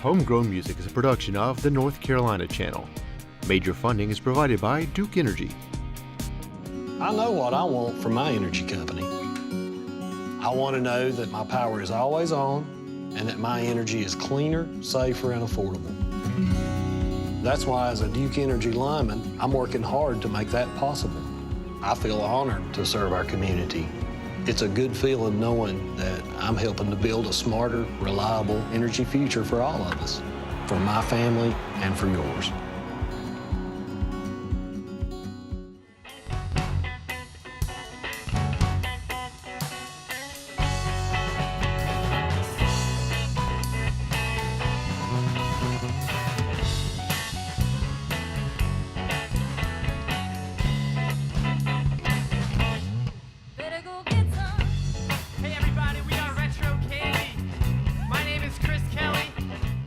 Homegrown Music is a production of the North Carolina Channel. Major funding is provided by Duke Energy. I know what I want from my energy company. I want to know that my power is always on and that my energy is cleaner, safer, and affordable. That's why, as a Duke Energy lineman, I'm working hard to make that possible. I feel honored to serve our community. It's a good feeling knowing that I'm helping to build a smarter, reliable energy future for all of us, for my family and for yours.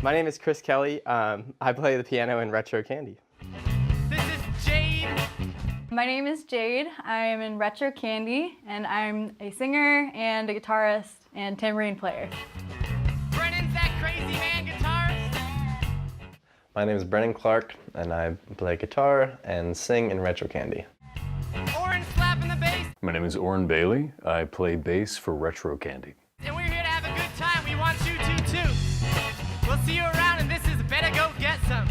My name is Chris Kelly. I play the piano in Retro Candy. This is Jade. My name is Jade. I am in Retro Candy, and I'm a singer and a guitarist and tambourine player. Brennan's that crazy man guitarist. My name is Brennan Clark, and I play guitar and sing in Retro Candy. Oren slapping the bass. My name is Oren Bailey. I play bass for Retro Candy. And we're here to have a good time. We want you to too. We'll see you around, and this is Better Go Get Some.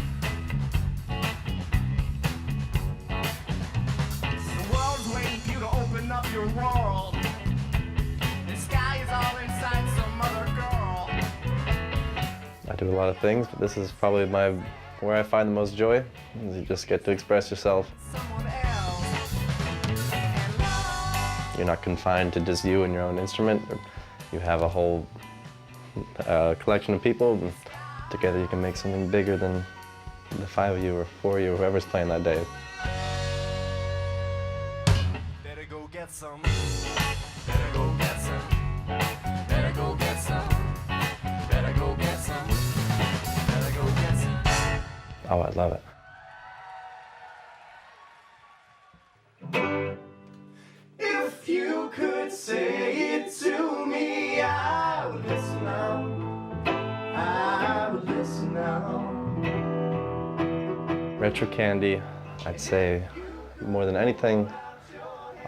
The world's waiting for you to open up your world. The sky is all inside some other girl. I do a lot of things, but this is probably where I find the most joy, is you just get to express yourself. Someone else. And love. You're not confined to just you and your own instrument. You have a whole collection of people, and together you can make something bigger than the 5 of you or 4 of you, whoever's playing that day. Better go get some. Better go get some. Better go get some. Better go get some. Better go get some. Oh, I love it. If you could say it to me, I would listen now. I would listen now. Retro Candy, I'd say more than anything,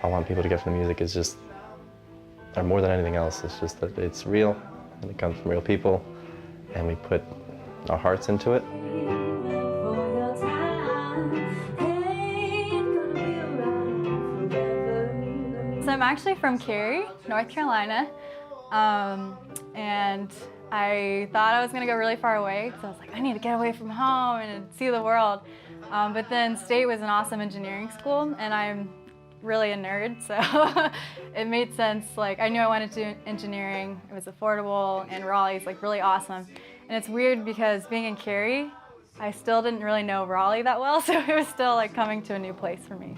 I want people to get from the music is just, or more than anything else, it's just that it's real, and it comes from real people, and we put our hearts into it. So I'm actually from Cary, North Carolina, and I thought I was gonna go really far away, so I was like, I need to get away from home and see the world. But then State was an awesome engineering school, and I'm really a nerd, so it made sense. Like, I knew I wanted to do engineering, it was affordable, and Raleigh's like really awesome. And it's weird because being in Cary, I still didn't really know Raleigh that well, so it was still like coming to a new place for me.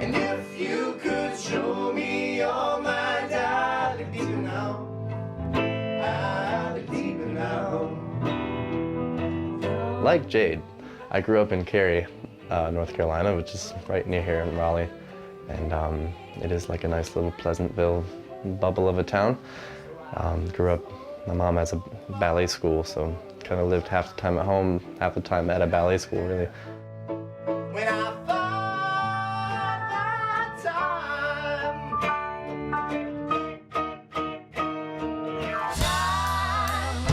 And if you could show me all my darling deeper now, I'll be deeper now. Like Jade, I grew up in Cary, North Carolina, which is right near here in Raleigh, and it is like a nice little Pleasantville bubble of a town. Grew up, my mom has a ballet school, so kind of lived half the time at home, half the time at a ballet school, really. When I thought that time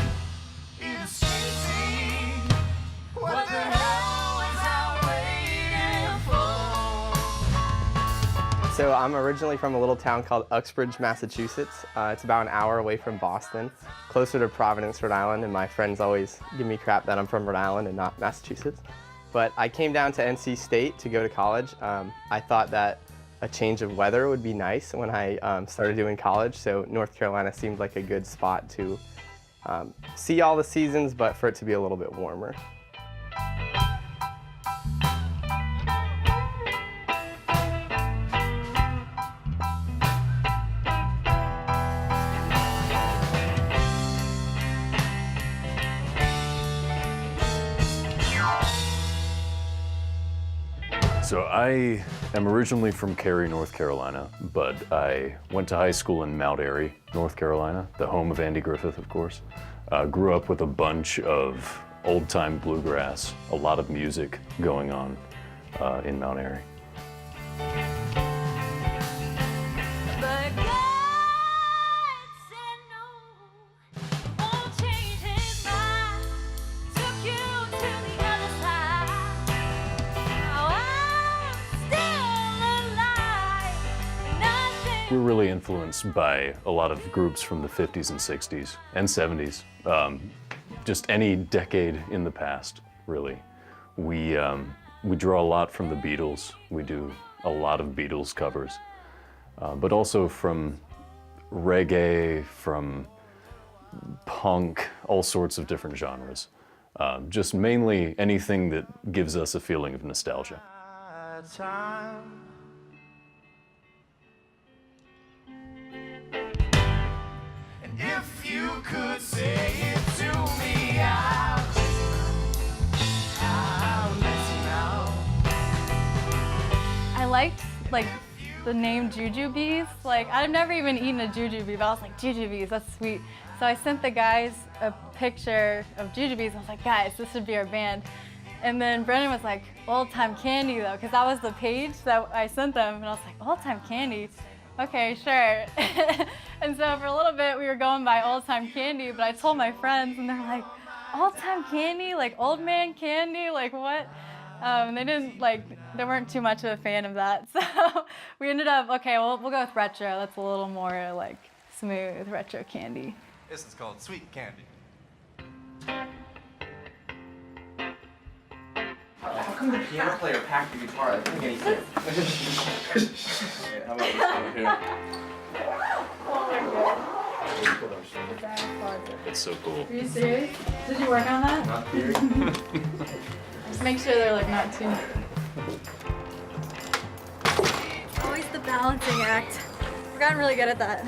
is chasing. What the hell was I waiting for? So I'm originally from a little town called Uxbridge, Massachusetts. It's about an hour away from Boston, closer to Providence, Rhode Island, and my friends always give me crap that I'm from Rhode Island and not Massachusetts. But I came down to NC State to go to college. I thought that a change of weather would be nice when I started doing college, so North Carolina seemed like a good spot to see all the seasons, but for it to be a little bit warmer. So I am originally from Cary, North Carolina, but I went to high school in Mount Airy, North Carolina, the home of Andy Griffith, of course. Grew up with a bunch of old-time bluegrass, a lot of music going on in Mount Airy. But God said no, won't change his mind. Took you to the other side. Now I'm still alive. Nothing. We're really influenced by a lot of groups from the 50s and 60s and 70s. Just any decade in the past, really. We draw a lot from the Beatles. We do a lot of Beatles covers, but also from reggae, from punk, all sorts of different genres. Just mainly anything that gives us a feeling of nostalgia. Time. And if you could say it to me, I'll let you know. I liked like the name Jujubes. Like I've never even eaten a Jujube, but I was like, Jujubes, that's sweet. So I sent the guys a picture of Jujubes. I was like, guys, this should be our band. And then Brendan was like, Old Time Candy though, because that was the page that I sent them. And I was like, Old Time Candy? Okay, sure. And so for a little bit we were going by Old Time Candy, but I told my friends and they're like, Old Time Candy? Like old man candy? Like what? They weren't too much of a fan of that. So we ended up, okay, well, we'll go with retro. That's a little more like smooth retro candy. This is called sweet candy. How come the piano player packed the guitar? That doesn't make any sense. How about this one here? It's so cool. Are you serious? Did you work on that? Not theory. Just make sure they're like not too. Always the balancing act. We've gotten really good at that.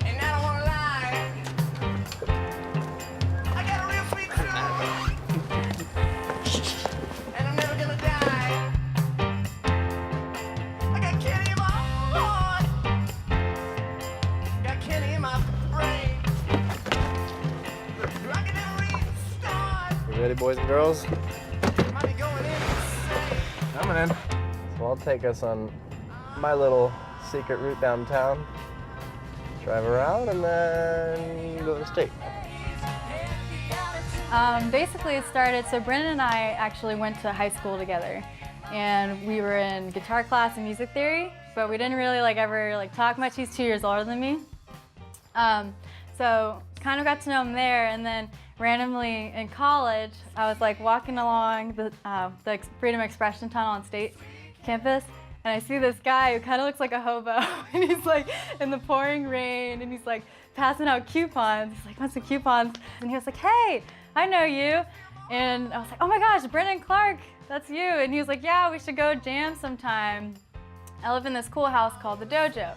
And I don't wanna lie, I got a real sweet tooth, and I'm never gonna die. I got candy in my heart, got candy in my brain. I can never restart. You ready, boys and girls? Might be going insane. Coming in. So I'll take us on my little secret route downtown, drive around, and then go to the state. Basically it started, so Brendan and I actually went to high school together and we were in guitar class and music theory, but we didn't really ever talk much. He's 2 years older than me. So kind of got to know him there, and then randomly in college, I was walking along the Freedom Expression Tunnel on State campus, and I see this guy who kind of looks like a hobo, and he's in the pouring rain, and he's passing out coupons. He's like, "Want some coupons?" And he was like, "Hey, I know you." And I was like, "Oh my gosh, Brendan Clark, that's you." And he was like, "Yeah, we should go jam sometime. I live in this cool house called the Dojo."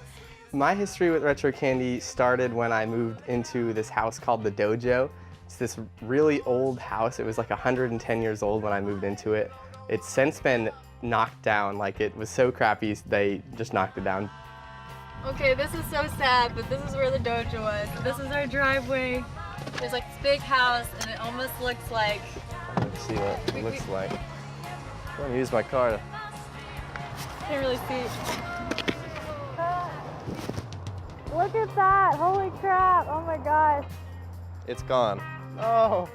My history with retro candy started when I moved into this house called the Dojo. It's this really old house. It was 110 years old when I moved into it. It's since been knocked down. It was so crappy, they just knocked it down. Okay, this is so sad, but this is where the Dojo was. This is our driveway. There's this big house, and it almost looks like... Let's see what it looks like. I'm gonna use my car to... Can't really see. Look at that! Holy crap! Oh my gosh! It's gone. Oh,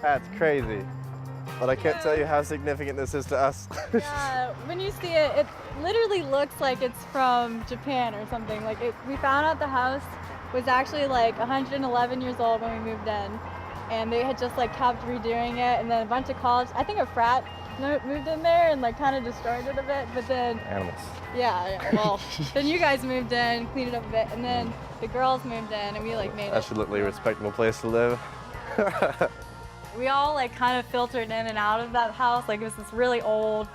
that's crazy. But I can't tell you how significant this is to us. Yeah, when you see it, it literally looks like it's from Japan or something. We found out the house was actually 111 years old when we moved in, and they had just kept redoing it, and then a bunch of college, I think a frat moved in there and kind of destroyed it a bit, but then... Animals. Yeah, well, then you guys moved in, cleaned it up a bit, and then the girls moved in, and we made it. Absolutely respectable place to live. We all kind of filtered in and out of that house. It was this really old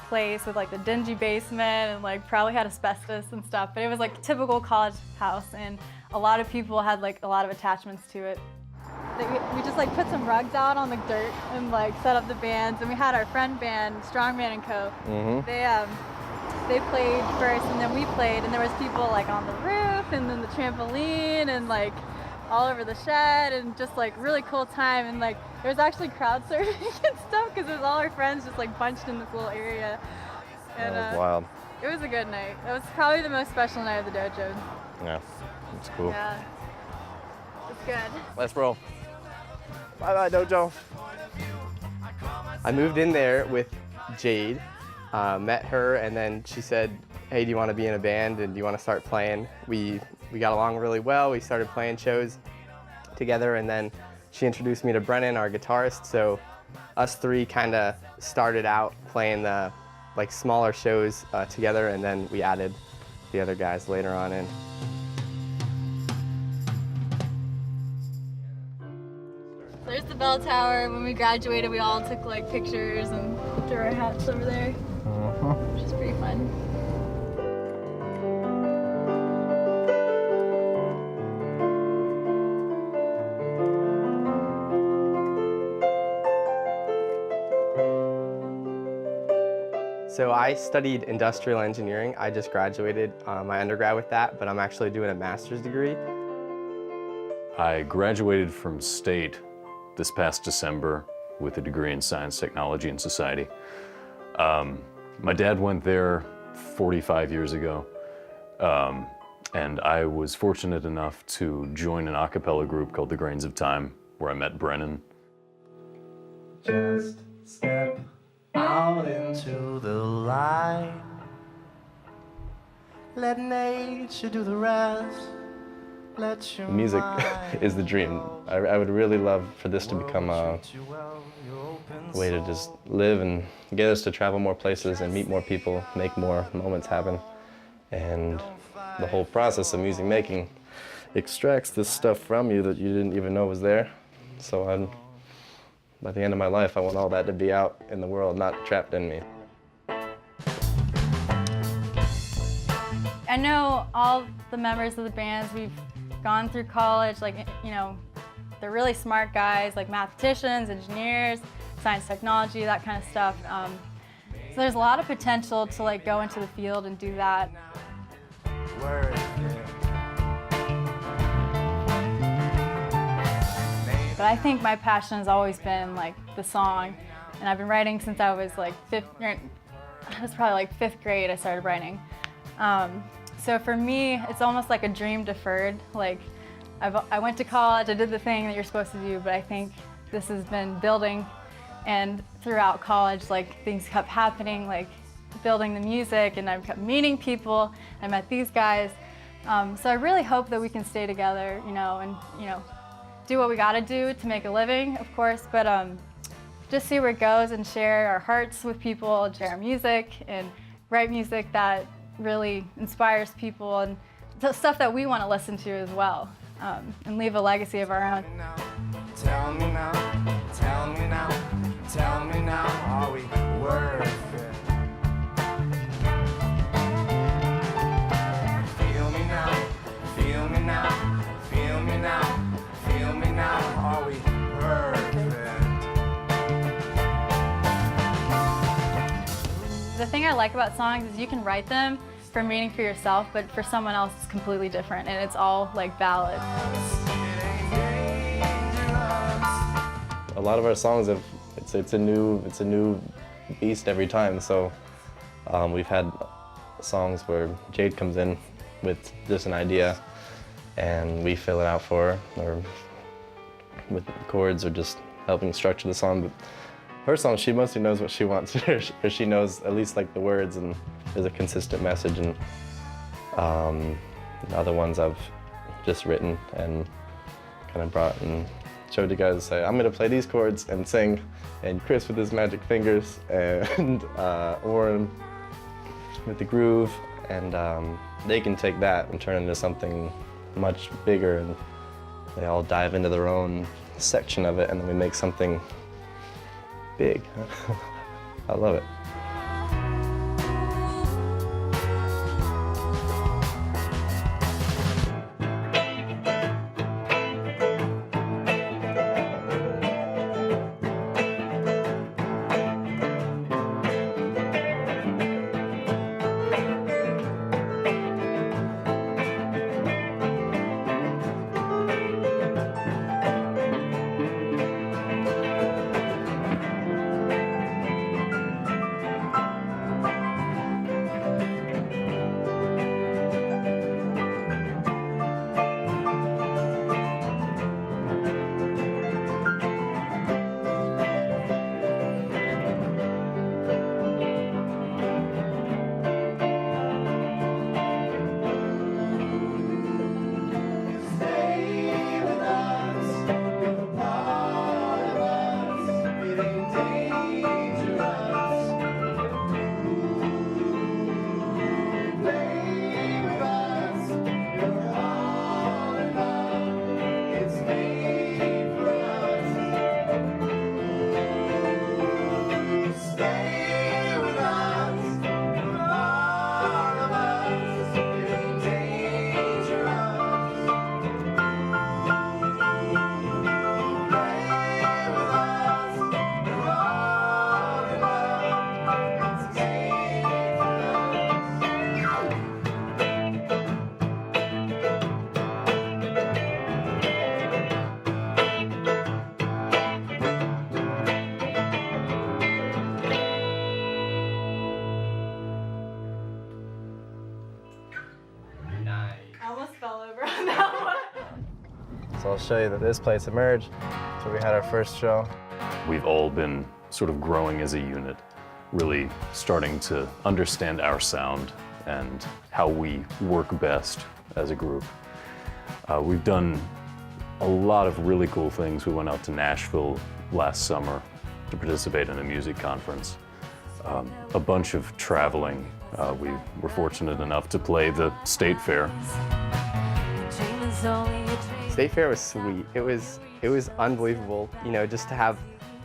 place with like the dingy basement and like probably had asbestos and stuff, but it was like a typical college house, and a lot of people had like a lot of attachments to it. We just like put some rugs out on the dirt and like set up the bands, and we had our friend band, Strongman & Co. They played first, and then we played, and there was people like on the roof and then the trampoline and like all over the shed, and just like really cool time. And like there was actually crowd surfing and stuff because it was all our friends just like bunched in this little area. And, That was wild. It was a good night. That was probably the most special night of the dojo. Yeah, it's cool. Yeah, it's good. Let's roll. Bye-bye, Dojo. I moved in there with Jade, met her, and then she said, hey, do you want to be in a band and do you want to start playing? We got along really well. We started playing shows together, and then she introduced me to Brennan, our guitarist. So us three kind of started out playing the like smaller shows together, and then we added the other guys later on in. There's the bell tower. When we graduated, we all took like pictures and threw our hats over there, which is pretty fun. So I studied industrial engineering. I just graduated my undergrad with that, but I'm actually doing a master's degree. I graduated from State this past December with a degree in Science, Technology, and Society. My dad went there 45 years ago, and I was fortunate enough to join an a cappella group called The Grains of Time, where I met Brennan. Just step out into the light. Let nature do the rest. Let your Music mind is the dream. I would really love for this to become a way to just live and get us to travel more places and meet more people, make more moments happen. And the whole process of music making extracts this stuff from you that you didn't even know was there. So by the end of my life, I want all that to be out in the world, not trapped in me. I know all the members of the bands. We've gone through college, like, you know, they're really smart guys, like mathematicians, engineers, science, technology, that kind of stuff. So there's a lot of potential to like go into the field and do that. word. But I think my passion has always been like the song, and I've been writing since I was like it was probably like fifth grade I started writing. So for me, it's almost like a dream deferred. Like I went to college, I did the thing that you're supposed to do, but I think this has been building, and throughout college, like things kept happening, like building the music, and I kept meeting people. I met these guys. So I really hope that we can stay together, you know, and do what we got to do to make a living, of course, but just see where it goes and share our hearts with people, and share our music, and write music that really inspires people, and stuff that we want to listen to as well, and leave a legacy of our own. Tell me now, tell me now, tell me now, are we worth it? Feel me now, feel me now, feel me now. Feel me now, are we perfect? The thing I like about songs is you can write them for meaning for yourself, but for someone else it's completely different, and it's all like ballads. A lot of our songs have it's a new beast every time. So we've had songs where Jade comes in with just an idea, and we fill it out for her, or with chords, or just helping structure the song. But her song, she mostly knows what she wants, or she knows at least like the words, and there's a consistent message. And the other ones I've just written and kind of brought and showed you guys. Say, I'm gonna play these chords and sing, and Chris with his magic fingers, and Warren with the groove, and they can take that and turn it into something much bigger, and they all dive into their own section of it, and then we make something big. I love it. So I'll show you this place, Emerge. So we had our first show. We've all been sort of growing as a unit, really starting to understand our sound and how we work best as a group. We've done a lot of really cool things. We went out to Nashville last summer to participate in a music conference. A bunch of traveling. We were fortunate enough to play the State Fair. State Fair was sweet. It was unbelievable, you know, just to have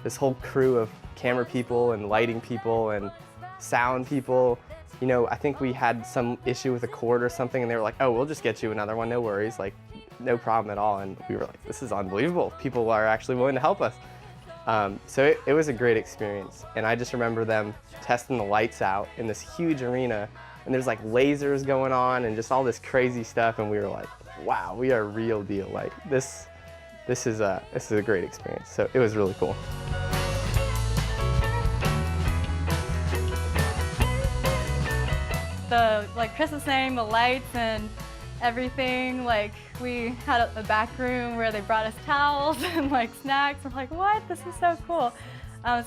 this whole crew of camera people and lighting people and sound people. You know, I think we had some issue with a cord or something, and they were like, "Oh, we'll just get you another one, no worries, like, no problem at all." And we were like, "This is unbelievable. People are actually willing to help us." So it was a great experience, and I just remember them testing the lights out in this huge arena, and there's like lasers going on and just all this crazy stuff, and we were like, "Wow, we are real deal. Like this is a great experience." So it was really cool. The Christmas name, the lights and everything, like we had a back room where they brought us towels and like snacks. I'm like, what? This is so cool.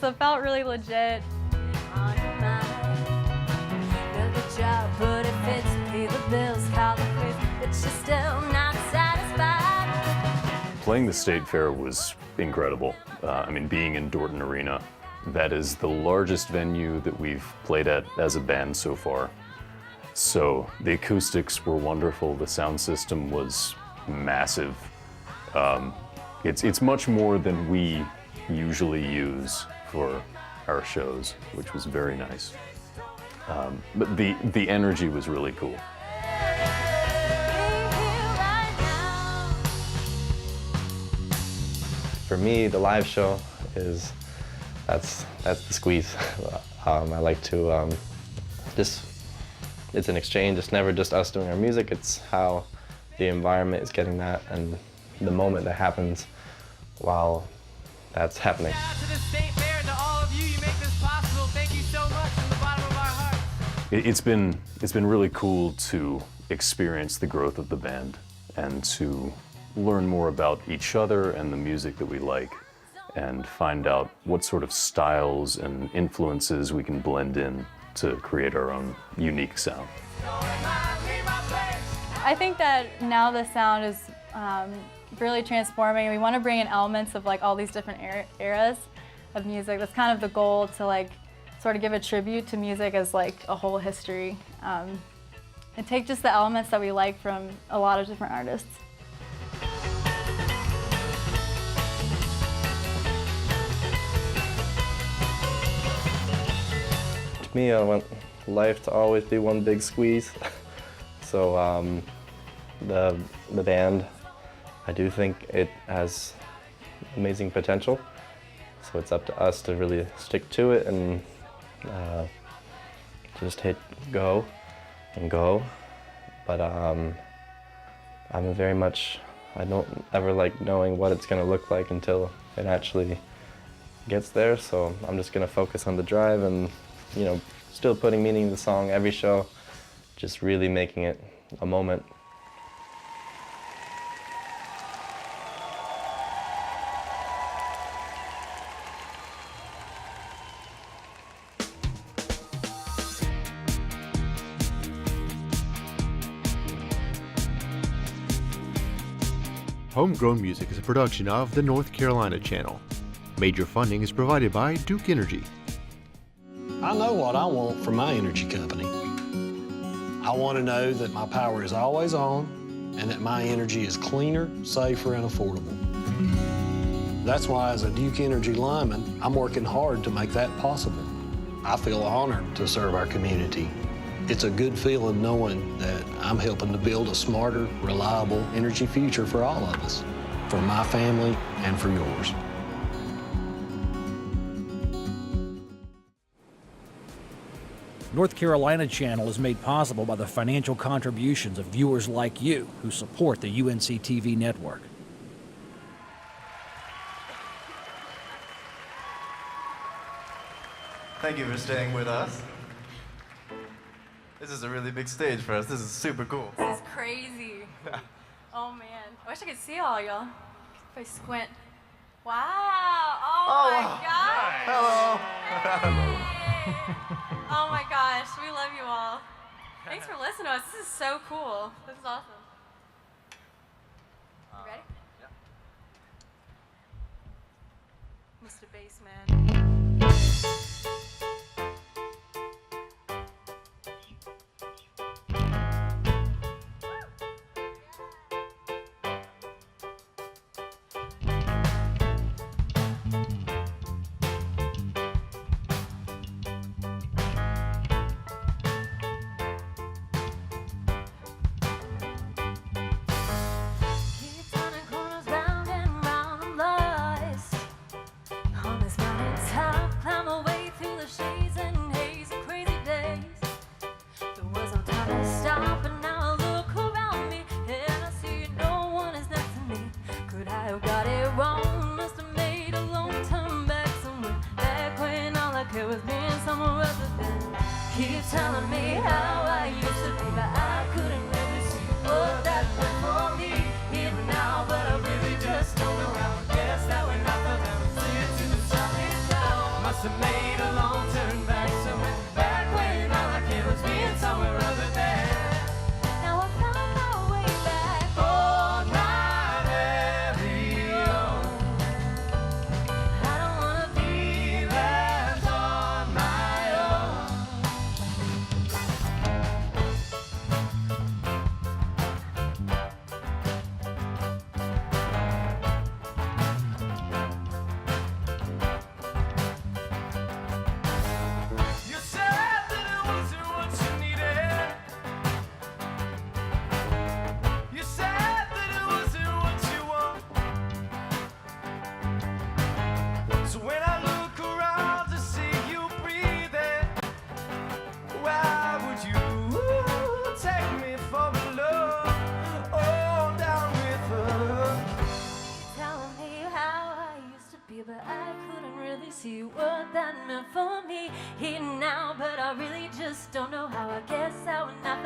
So it felt really legit. On your mind, know the job, but if it's pay the bills, call the quiz, but you're still not satisfied. Playing the State Fair was incredible. I mean, being in Dorton Arena, that is the largest venue that we've played at as a band so far. So the acoustics were wonderful. The sound system was massive. It's much more than we usually use for our shows, which was very nice. But the energy was really cool. For me, the live show is, that's the squeeze. I like to it's an exchange. It's never just us doing our music. It's how the environment is getting that and the moment that happens while that's happening. Shout out to the State Fair and to all of you. You make this possible. Thank you so much from the bottom of our hearts. It's been really cool to experience the growth of the band and to learn more about each other and the music that we like and find out what sort of styles and influences we can blend in to create our own unique sound. I think that now the sound is really transforming. We want to bring in elements of like all these different eras of music. That's kind of the goal, to like sort of give a tribute to music as like a whole history, and take just the elements that we like from a lot of different artists. To me, I want life to always be one big squeeze. So the band, I do think it has amazing potential. So it's up to us to really stick to it and just hit go and go. But I'm very much, I don't ever like knowing what it's gonna look like until it actually gets there. So I'm just gonna focus on the drive and, you know, still putting meaning in the song every show, just really making it a moment. Homegrown Music is a production of the North Carolina Channel. Major funding is provided by Duke Energy. I know what I want from my energy company. I want to know that my power is always on and that my energy is cleaner, safer, and affordable. That's why, as a Duke Energy lineman, I'm working hard to make that possible. I feel honored to serve our community. It's a good feeling knowing that I'm helping to build a smarter, reliable energy future for all of us, for my family and for yours. North Carolina Channel is made possible by the financial contributions of viewers like you who support the UNC TV network. Thank you for staying with us. This is a really big stage for us. This is super cool. This is crazy. Oh man, I wish I could see all y'all. If I squint. Wow! Oh my gosh! Hello. Hey. Oh my gosh, we love you all. Thanks for listening to us. This is so cool. This is awesome. You ready? Mr. Bassman. Keep turning corners round and round and lost on this mountain top. Climb away through the shades and haze of crazy days. There was no time to stop, but now I look around me and I see no one is next to me. Could I have got it wrong? Must have made a long turn back somewhere. Back when all I cared was being somewhere other than. Keep telling me how I used to be, but I couldn't really see what that meant for me. Even now, but I really just don't know how. I guess that we're not the them. To the solid ground. Must have made a long turn back somewhere. Back when all I cared was being somewhere other than. Now I found my way back on my very own. I don't wanna be left on my own. You said that it wasn't what you needed. You said that it wasn't what you want. So when I look around to see you breathing, why would you take me for a love? Oh, down with her. Telling me how I used to be, but I couldn't really see what that meant for me here now. But I really just don't know how. I guess I would not